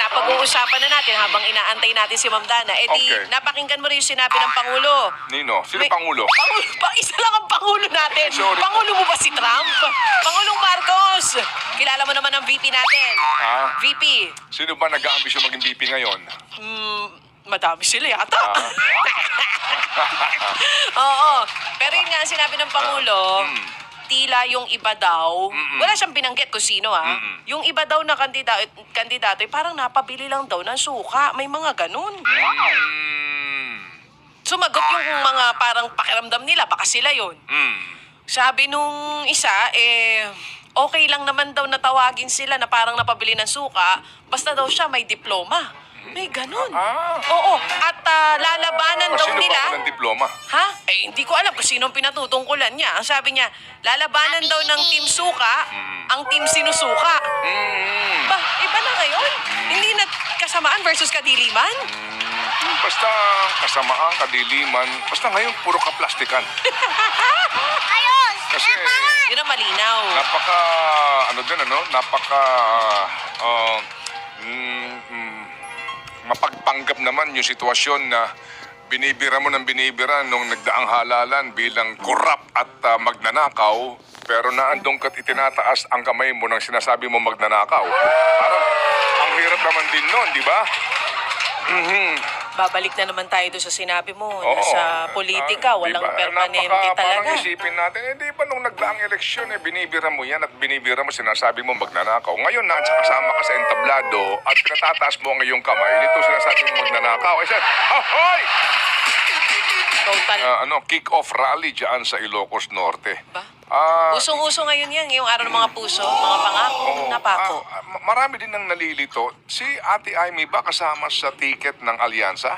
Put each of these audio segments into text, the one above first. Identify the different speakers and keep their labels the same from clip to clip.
Speaker 1: napag-uusapan na natin habang inaantay natin si Ma'am Dana. Eh di,
Speaker 2: Okay.
Speaker 1: napakinggan mo rin yung sinabi ng Pangulo.
Speaker 2: Nino, sino
Speaker 1: May-
Speaker 2: Pangulo?
Speaker 1: Isa lang ang Pangulo natin.
Speaker 2: Sorry.
Speaker 1: Pangulo mo ba si Trump? Pangulong Marcos. Kilala mo naman ang VP natin.
Speaker 2: Ah?
Speaker 1: VP.
Speaker 2: Sino ba nag-aambisyon maging VP ngayon?
Speaker 1: Madami sila yata.
Speaker 2: Ah.
Speaker 1: Oo. Pero yun nga ang sinabi ng Pangulo, tila yung iba daw, wala siyang binanggit kung sino yung iba daw na kandidato eh, parang napabili lang daw ng suka. May mga ganun. Sumagot yung mga parang pakiramdam nila, baka sila yun. Sabi nung isa, okay lang naman daw natawagin sila na parang napabili ng suka, basta daw siya may diploma. May ganun. Oo. At lalabanan daw
Speaker 2: Sino
Speaker 1: nila.
Speaker 2: ba ng diploma?
Speaker 1: Ha? Hindi ko alam kung sinong pinatutungkulan niya. Ang sabi niya, lalabanan daw ng Team Suka ang Team Sinusuka. Ba, iba na ngayon? Hindi na kasamaan versus kadiliman?
Speaker 2: Basta kasamaan, kadiliman, basta ngayon puro kaplastikan. Kasi
Speaker 1: Yun ang malinaw.
Speaker 2: napaka, mapagpanggap naman yung sitwasyon na binibira mo ng binibira nung nagdaang halalan bilang korap at magnanakaw, pero naandong ka't itinataas ang kamay mo nang sinasabi mo magnanakaw. Parang ang hirap naman din nun, di ba?
Speaker 1: Babalik na naman tayo doon sa sinabi mo.
Speaker 2: Oo.
Speaker 1: Sa politika, walang
Speaker 2: Diba?
Speaker 1: permanente talaga.
Speaker 2: Parang isipin natin, di ba nung nagdaang eleksyon, binibira mo yan at binibira mo, sinasabi mo magnanakaw. Ngayon, kasama ka sa entablado at pinatataas mo ang iyong kamay, nito sinasabi mo magnanakaw. I said, ahoy!
Speaker 1: Total.
Speaker 2: Kick-off rally dyan sa Ilocos Norte.
Speaker 1: Ba?
Speaker 2: Ah,
Speaker 1: Usong-uso ngayon yan, yung araw ng mga puso, mga pangako, napako.
Speaker 2: marami din nang nalilito. Si Ate Amy ba kasama sa ticket ng alyansa?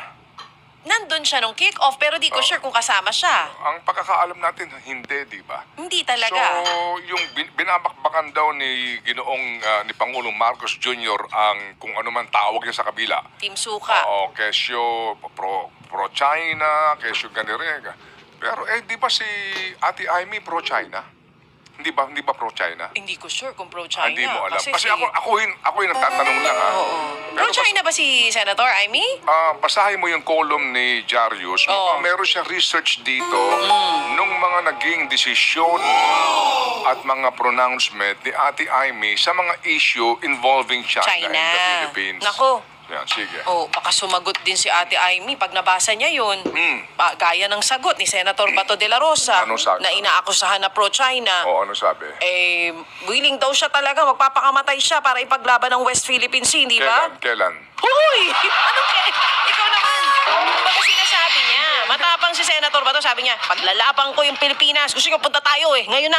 Speaker 1: Nandun siya nung kick-off, pero di ko sure kung kasama siya.
Speaker 2: Ang pagkakaalam natin, hindi, di ba?
Speaker 1: Hindi talaga.
Speaker 2: So, yung binabakbakan daw ni ni Pangulong Marcos Jr. ang kung ano man tawag niya sa kabila.
Speaker 1: Team Suka.
Speaker 2: Oo, kesyo pro-China, kesyo ganire. Pero di ba si Ate Amy pro-China? Hindi ba pro-China?
Speaker 1: Hindi ko sure kung pro-China.
Speaker 2: Hindi mo alam. Kasi
Speaker 1: si...
Speaker 2: ako yung nagtatanong lang
Speaker 1: Oo.
Speaker 2: Pero
Speaker 1: Pro-China ba si Senator Amy?
Speaker 2: basahin mo yung column ni Jarius.
Speaker 1: Oo.
Speaker 2: Meron siyang research dito nung mga naging desisyon at mga pronouncement ni Ate Amy sa mga issue involving China, in the Philippines.
Speaker 1: Nako.
Speaker 2: Yan, sige.
Speaker 1: Oh, baka sumagot din si Ate Amy pag nabasa niya yun. Gaya ng sagot ni Senator Bato de la Rosa
Speaker 2: Anong sagot?
Speaker 1: na inaakusahan na pro-China.
Speaker 2: O, ano sabi?
Speaker 1: Willing daw siya talaga, magpapakamatay siya para ipaglaban ng West Philippine Sea, di ba?
Speaker 2: Kailan?
Speaker 1: Hoy! Anong ikaw naman? Baka sinasabi niya. Matapang si Senator Bato, sabi niya, paglalabang ko yung Pilipinas, gusto ko punta tayo Ngayon na,